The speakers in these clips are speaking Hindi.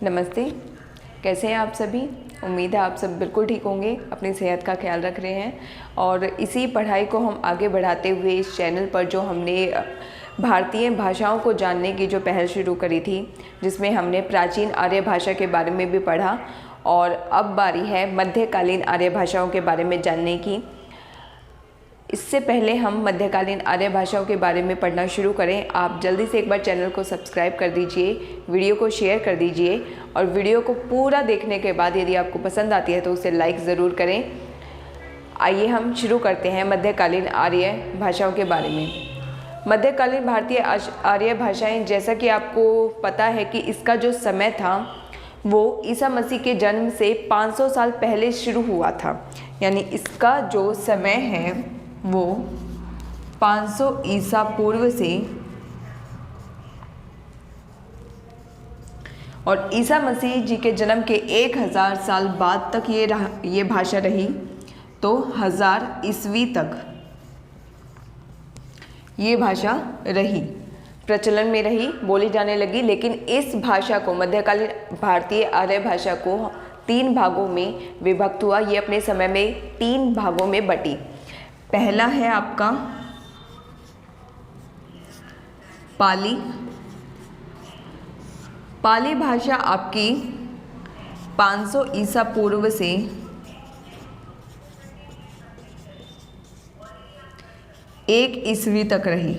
नमस्ते। कैसे हैं आप सभी? उम्मीद है आप सब बिल्कुल ठीक होंगे, अपनी सेहत का ख्याल रख रहे हैं। और इसी पढ़ाई को हम आगे बढ़ाते हुए इस चैनल पर जो हमने भारतीय भाषाओं को जानने की जो पहल शुरू करी थी, जिसमें हमने प्राचीन आर्य भाषा के बारे में भी पढ़ा और अब बारी है मध्यकालीन आर्य भाषाओं के बारे में जानने की। इससे पहले हम मध्यकालीन आर्य भाषाओं के बारे में पढ़ना शुरू करें, आप जल्दी से एक बार चैनल को सब्सक्राइब कर दीजिए, वीडियो को शेयर कर दीजिए और वीडियो को पूरा देखने के बाद यदि आपको पसंद आती है तो उसे लाइक ज़रूर करें। आइए हम शुरू करते हैं मध्यकालीन आर्य भाषाओं के बारे में। मध्यकालीन भारतीय आर्य भाषाएँ, जैसा कि आपको पता है कि इसका जो समय था वो ईसा मसीह के जन्म से 500 साल पहले शुरू हुआ था। यानी इसका जो समय है वो 500 ईसा पूर्व से और ईसा मसीह जी के जन्म के 1000 साल बाद तक ये भाषा रही। तो 1000 ईस्वी तक ये भाषा रही, प्रचलन में रही, बोली जाने लगी। लेकिन इस भाषा को, मध्यकालीन भारतीय आर्य भाषा को 3 भागों में विभक्त हुआ। ये अपने समय में 3 भागों में बटी। पहला है आपका पाली। पाली भाषा आपकी 500 ईसा पूर्व से 1 ईस्वी तक रही।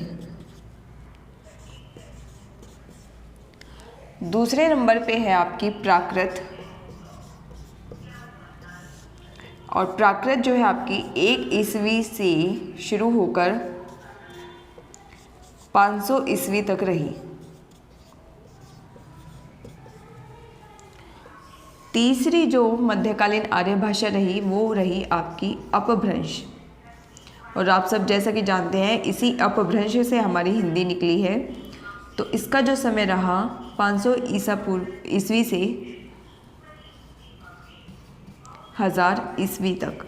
दूसरे नंबर पे है आपकी प्राकृत। और प्राकृत जो है आपकी 1 ईस्वी से शुरू होकर 500 ईस्वी तक रही। तीसरी जो मध्यकालीन आर्य भाषा रही वो रही आपकी अपभ्रंश। और आप सब जैसा कि जानते हैं इसी अपभ्रंश से हमारी हिंदी निकली है। तो इसका जो समय रहा 500 ईस्वी से 1000 ईस्वी तक।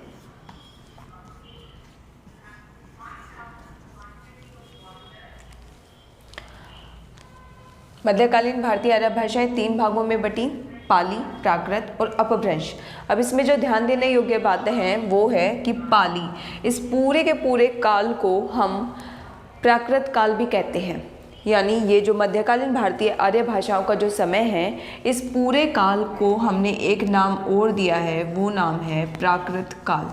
मध्यकालीन भारतीय आर्य भाषाएं 3 भागों में बटी, पाली, प्राकृत और अपभ्रंश। अब इसमें जो ध्यान देने योग्य बातें हैं वो है कि पाली, इस पूरे के पूरे काल को हम प्राकृत काल भी कहते हैं। यानी ये जो मध्यकालीन भारतीय आर्य भाषाओं का जो समय है, इस पूरे काल को हमने एक नाम और दिया है, वो नाम है प्राकृत काल।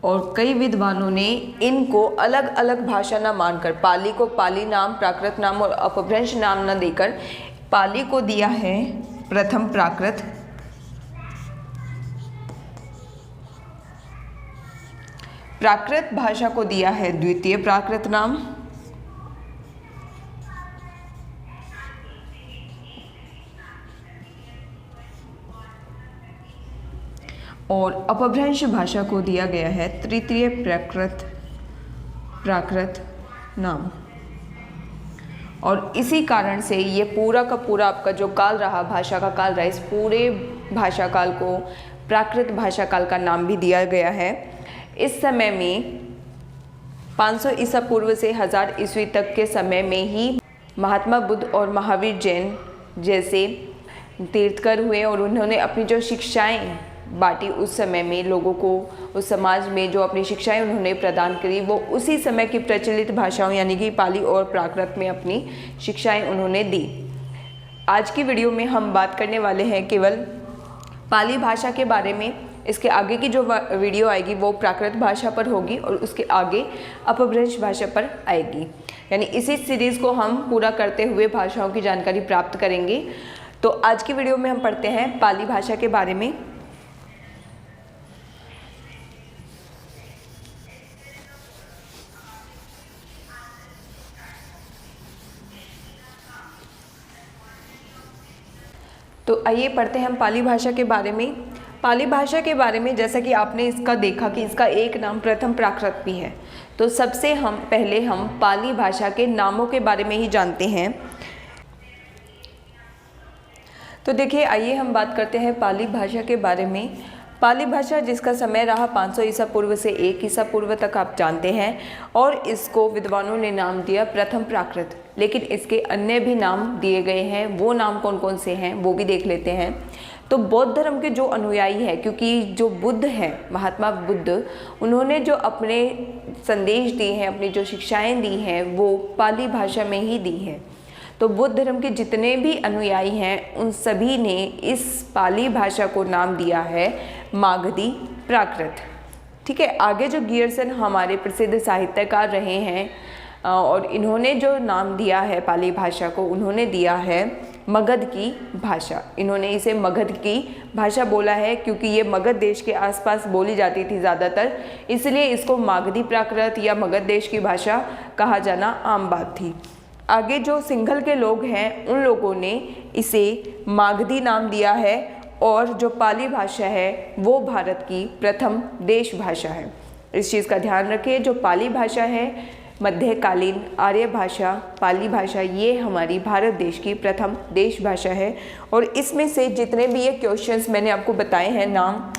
और कई विद्वानों ने इनको अलग अलग भाषा न मानकर, पाली को पाली नाम, प्राकृत नाम और अपभ्रंश नाम न देकर पाली को दिया है प्रथम प्राकृत, प्राकृत भाषा को दिया है द्वितीय प्राकृत नाम और अपभ्रंश भाषा को दिया गया है तृतीय प्राकृत नाम। और इसी कारण से ये पूरा का पूरा आपका जो काल रहा, भाषा का काल रहा, इस पूरे भाषा काल को प्राकृत भाषा काल का नाम भी दिया गया है। इस समय में 500 ईसा पूर्व से 1000 ईस्वी तक के समय में ही महात्मा बुद्ध और महावीर जैन जैसे तीर्थकर हुए और उन्होंने अपनी जो शिक्षाएं बांटी उस समय में लोगों को, उस समाज में जो अपनी शिक्षाएं उन्होंने प्रदान करी, वो उसी समय की प्रचलित भाषाओं यानी कि पाली और प्राकृत में अपनी शिक्षाएं उन्होंने दी। आज की वीडियो में हम बात करने वाले हैं केवल पाली भाषा के बारे में। इसके आगे की जो वीडियो आएगी वो प्राकृत भाषा पर होगी और उसके आगे अपभ्रंश भाषा पर आएगी। यानी इसी सीरीज़ को हम पूरा करते हुए भाषाओं की जानकारी प्राप्त करेंगे। तो आज की वीडियो में हम पढ़ते हैं पाली भाषा के बारे में। तो आइए पढ़ते हैं हम पाली भाषा के बारे में। पाली भाषा के बारे में जैसा कि आपने इसका देखा कि इसका एक नाम प्रथम प्राकृत भी है। तो सबसे पहले हम पाली भाषा के नामों के बारे में ही जानते हैं। तो देखिए, आइए हम बात करते हैं पाली भाषा के बारे में। पाली भाषा जिसका समय रहा 500 ईसा पूर्व से 1 ईसा पूर्व तक आप जानते हैं, और इसको विद्वानों ने नाम दिया प्रथम प्राकृत। लेकिन इसके अन्य भी नाम दिए गए हैं, वो नाम कौन कौन से हैं वो भी देख लेते हैं। तो बौद्ध धर्म के जो अनुयायी हैं, क्योंकि जो बुद्ध हैं, महात्मा बुद्ध, उन्होंने जो अपने संदेश दिए हैं, अपनी जो शिक्षाएं दी हैं, वो पाली भाषा में ही दी हैं। तो बुद्ध धर्म के जितने भी अनुयायी हैं उन सभी ने इस पाली भाषा को नाम दिया है मागधी प्राकृत। ठीक है, आगे जो गियर्सन हमारे प्रसिद्ध साहित्यकार रहे हैं और इन्होंने जो नाम दिया है पाली भाषा को, उन्होंने दिया है मगध की भाषा। इन्होंने इसे मगध की भाषा बोला है क्योंकि ये मगध देश के आसपास बोली जाती थी ज़्यादातर, इसलिए इसको मागधी प्राकृत या मगध देश की भाषा कहा जाना आम बात थी। आगे जो सिंघल के लोग हैं उन लोगों ने इसे मागधी नाम दिया है, और जो पाली भाषा है वो भारत की प्रथम देश भाषा है। इस चीज़ का ध्यान रखें, जो पाली भाषा है मध्यकालीन आर्य भाषा, पाली भाषा, ये हमारी भारत देश की प्रथम देश भाषा है। और इसमें से जितने भी ये क्वेश्चंस मैंने आपको बताए हैं नाम,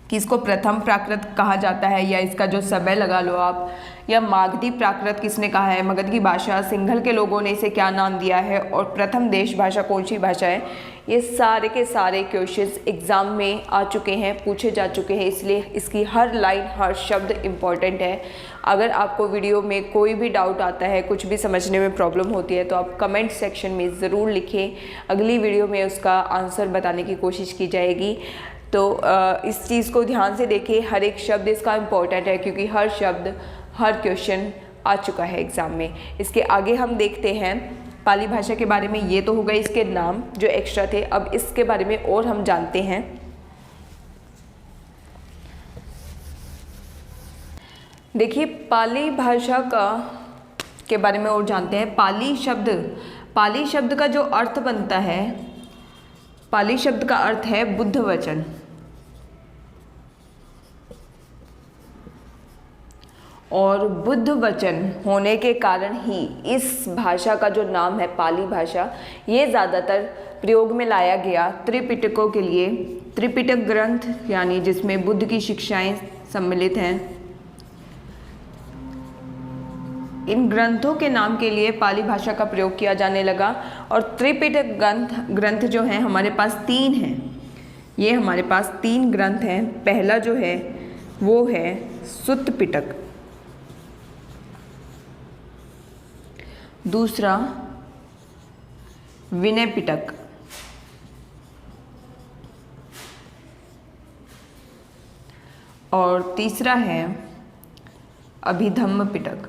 कि इसको प्रथम प्राकृत कहा जाता है या इसका जो समय लगा लो आप, या मागधी प्राकृत किसने कहा है, मगध की भाषा, सिंघल के लोगों ने इसे क्या नाम दिया है, और प्रथम देश भाषा कौन सी भाषा है, ये सारे के सारे क्वेश्चंस एग्ज़ाम में आ चुके हैं, पूछे जा चुके हैं। इसलिए इसकी हर लाइन, हर शब्द इम्पॉर्टेंट है। अगर आपको वीडियो में कोई भी डाउट आता है, कुछ भी समझने में प्रॉब्लम होती है, तो आप कमेंट सेक्शन में ज़रूर लिखें। अगली वीडियो में उसका आंसर बताने की कोशिश की जाएगी। तो इस चीज़ को ध्यान से देखिए, हर एक शब्द इसका इम्पोर्टेंट है क्योंकि हर शब्द, हर क्वेश्चन आ चुका है एग्ज़ाम में। इसके आगे हम देखते हैं पाली भाषा के बारे में। ये तो हो गए इसके नाम जो एक्स्ट्रा थे, अब इसके बारे में और हम जानते हैं। देखिए, पाली भाषा के बारे में और जानते हैं। पाली शब्द का जो अर्थ बनता है, पाली शब्द का अर्थ है बुद्ध वचन। और बुद्ध वचन होने के कारण ही इस भाषा का जो नाम है पाली भाषा, ये ज़्यादातर प्रयोग में लाया गया त्रिपिटकों के लिए। त्रिपिटक ग्रंथ यानी जिसमें बुद्ध की शिक्षाएं सम्मिलित हैं, इन ग्रंथों के नाम के लिए पाली भाषा का प्रयोग किया जाने लगा। और त्रिपिटक ग्रंथ जो हैं हमारे पास 3 हैं। ये हमारे पास 3 ग्रंथ हैं। पहला जो है वो है सुत्त पिटक, दूसरा विनय पिटक, और तीसरा है अभिधम्म पिटक।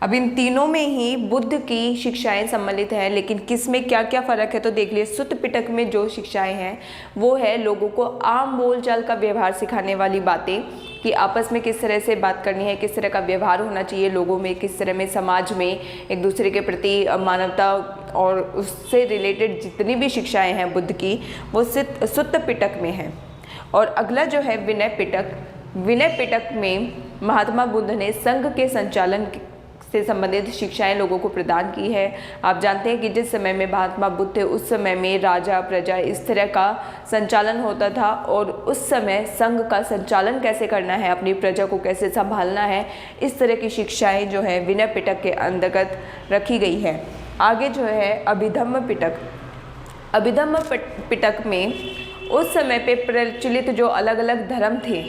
अब इन तीनों में ही बुद्ध की शिक्षाएं सम्मिलित हैं, लेकिन किस में क्या क्या फ़र्क है तो देख लिए। सुत्त पिटक में जो शिक्षाएं हैं वो है लोगों को आम बोलचाल का व्यवहार सिखाने वाली बातें, कि आपस में किस तरह से बात करनी है, किस तरह का व्यवहार होना चाहिए लोगों में, किस तरह में समाज में एक दूसरे के प्रति मानवता और उससे रिलेटेड जितनी भी शिक्षाएँ हैं बुद्ध की, वो सुत्त पिटक में है। और अगला जो है विनय पिटक। विनय पिटक में महात्मा बुद्ध ने संघ के संचालन से संबंधित शिक्षाएं लोगों को प्रदान की है। आप जानते हैं कि जिस समय में महात्मा बुद्ध थे उस समय में राजा प्रजा इस तरह का संचालन होता था, और उस समय संघ का संचालन कैसे करना है, अपनी प्रजा को कैसे संभालना है, इस तरह की शिक्षाएं जो है विनय पिटक के अंतर्गत रखी गई है। आगे जो है अभिधम्म पिटक। अभिधम्म पिटक में उस समय पे प्रचलित जो अलग अलग धर्म थे,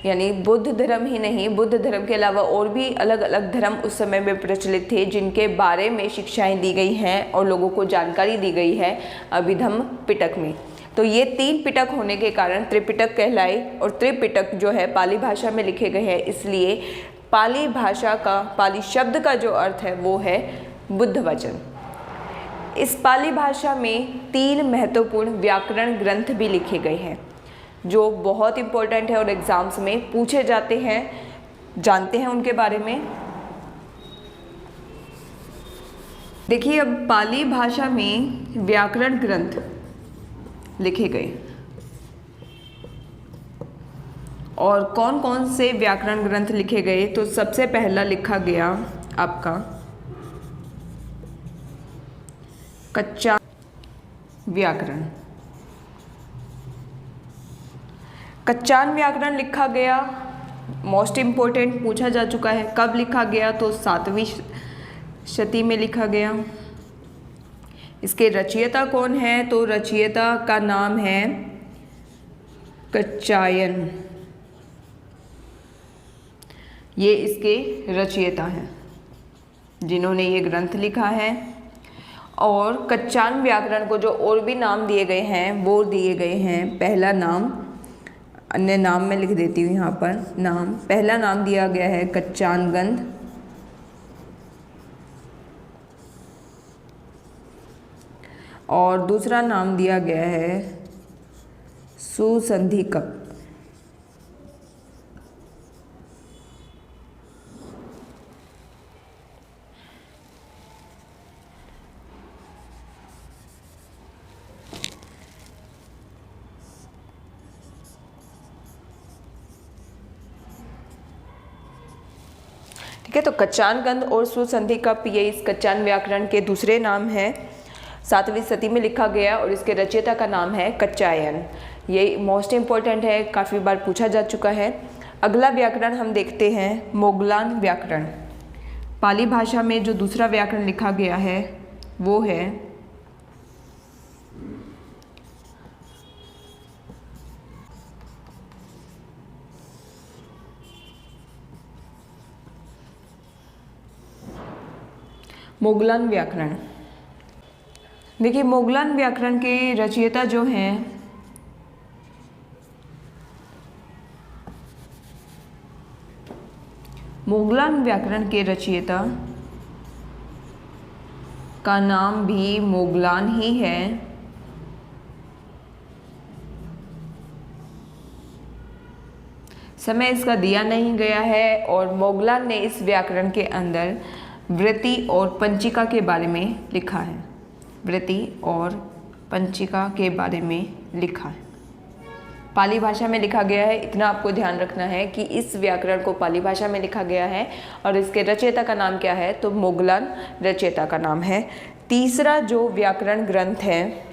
यानी बुद्ध धर्म ही नहीं, बुद्ध धर्म के अलावा और भी अलग अलग धर्म उस समय में प्रचलित थे, जिनके बारे में शिक्षाएं दी गई हैं और लोगों को जानकारी दी गई है अभिधम्म पिटक में। तो ये 3 पिटक होने के कारण त्रिपिटक कहलाए, और त्रिपिटक जो है पाली भाषा में लिखे गए हैं, इसलिए पाली भाषा का, पाली शब्द का जो अर्थ है वो है बुद्ध वचन। इस पाली भाषा में 3 महत्वपूर्ण व्याकरण ग्रंथ भी लिखे गए हैं जो बहुत इम्पोर्टेंट है और एग्ज़ाम्स में पूछे जाते हैं। जानते हैं उनके बारे में। देखिए, अब पाली भाषा में व्याकरण ग्रंथ लिखे गए, और कौन कौन से व्याकरण ग्रंथ लिखे गए, तो सबसे पहला लिखा गया आपका कच्चा व्याकरण। कच्चान व्याकरण लिखा गया, मोस्ट इम्पोर्टेंट पूछा जा चुका है। कब लिखा गया? तो 7वीं शती में लिखा गया। इसके रचयिता कौन है? तो रचयिता का नाम है कच्चायन। ये इसके रचयिता हैं जिन्होंने ये ग्रंथ लिखा है। और कच्चान व्याकरण को जो और भी नाम दिए गए हैं वो दिए गए हैं। पहला नाम, अन्य नाम मैं लिख देती हूँ यहाँ पर नाम। पहला नाम दिया गया है कच्चान गंध, और दूसरा नाम दिया गया है सुसंधिकक। ठीक है, तो कच्चान गंध और सुसंधिकक ये इस कच्चान व्याकरण के दूसरे नाम हैं। 7वीं शती में लिखा गया और इसके रचयिता का नाम है कच्चायन। ये मोस्ट इम्पोर्टेंट है, काफ़ी बार पूछा जा चुका है। अगला व्याकरण हम देखते हैं मोगलान व्याकरण। पाली भाषा में जो दूसरा व्याकरण लिखा गया है वो है मोगलान व्याकरण। देखिए, मोगलान व्याकरण के रचयिता जो हैं मोगलान व्याकरण के रचयिता का नाम भी मोगलान ही है। समय इसका दिया नहीं गया है और मोगलान ने इस व्याकरण के अंदर वृत्ति और पंचिका के बारे में लिखा है। वृत्ति और पंचिका के बारे में लिखा है। पाली भाषा में लिखा गया है। इतना आपको ध्यान रखना है कि इस व्याकरण को पाली भाषा में लिखा गया है और इसके रचयिता का नाम क्या है? तो मोगलान रचयिता का नाम है। तीसरा जो व्याकरण ग्रंथ है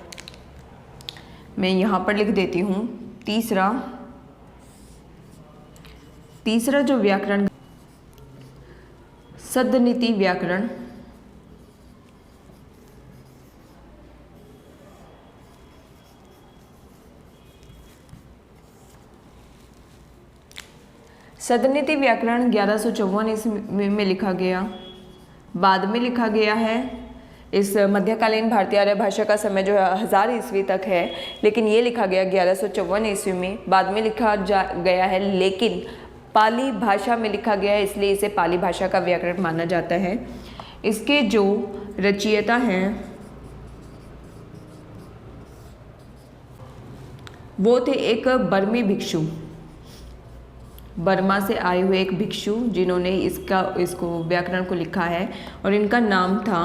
मैं यहाँ पर लिख देती हूँ। तीसरा जो व्याकरण सदनीति व्याकरण। सदनीति व्याकरण 1154 ईस्वी में लिखा गया, बाद में लिखा गया है। इस मध्यकालीन भारतीय आर्य भाषा का समय जो है 1000 ईस्वी तक है, लेकिन ये लिखा गया 1154 ईस्वी में, बाद में लिखा गया है, लेकिन पाली भाषा में लिखा गया है, इसलिए इसे पाली भाषा का व्याकरण माना जाता है। इसके जो रचयिता हैं वो थे एक बर्मी भिक्षु, बर्मा से आए हुए एक भिक्षु जिन्होंने इसको व्याकरण को लिखा है और इनका नाम था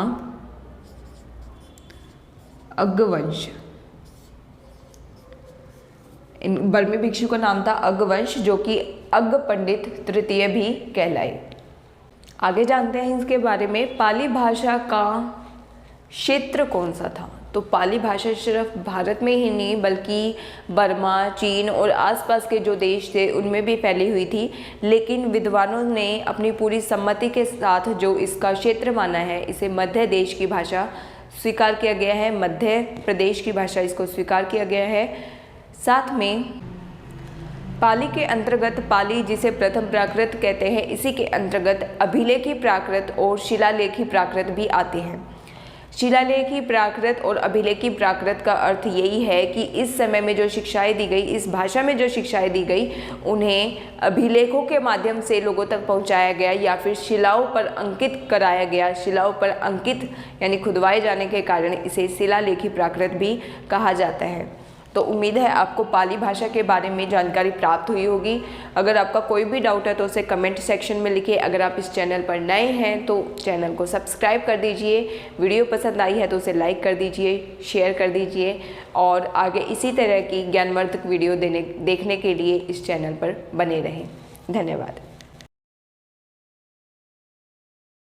अग्गवंश। इन बर्मी भिक्षु का नाम था अग्गवंश, जो कि अग्ग पंडित तृतीय भी कहलाए। आगे जानते हैं इसके बारे में। पाली भाषा का क्षेत्र कौन सा था? तो पाली भाषा सिर्फ भारत में ही नहीं बल्कि बर्मा, चीन और आसपास के जो देश थे उनमें भी फैली हुई थी, लेकिन विद्वानों ने अपनी पूरी सम्मति के साथ जो इसका क्षेत्र माना है, इसे मध्य देश की भाषा स्वीकार किया गया है। मध्य प्रदेश की भाषा इसको स्वीकार किया गया है। साथ में पाली के अंतर्गत, पाली जिसे प्रथम प्राकृत कहते हैं, इसी के अंतर्गत अभिलेखी प्राकृत और शिलालेखी प्राकृत भी आते हैं। शिलालेखी प्राकृत और अभिलेखी प्राकृत का अर्थ यही है कि इस समय में जो शिक्षाएं दी गई, इस भाषा में जो शिक्षाएं दी गई, उन्हें अभिलेखों के माध्यम से लोगों तक पहुंचाया गया या फिर शिलाओं पर अंकित कराया गया। शिलाओं पर अंकित यानी खुदवाए जाने के कारण इसे शिलालेखी प्राकृत भी कहा जाता है। तो उम्मीद है आपको पाली भाषा के बारे में जानकारी प्राप्त हुई होगी। अगर आपका कोई भी डाउट है तो उसे कमेंट सेक्शन में लिखिए। अगर आप इस चैनल पर नए हैं तो चैनल को सब्सक्राइब कर दीजिए। वीडियो पसंद आई है तो उसे लाइक कर दीजिए, शेयर कर दीजिए और आगे इसी तरह की ज्ञानवर्धक वीडियो देखने के लिए इस चैनल पर बने रहें। धन्यवाद।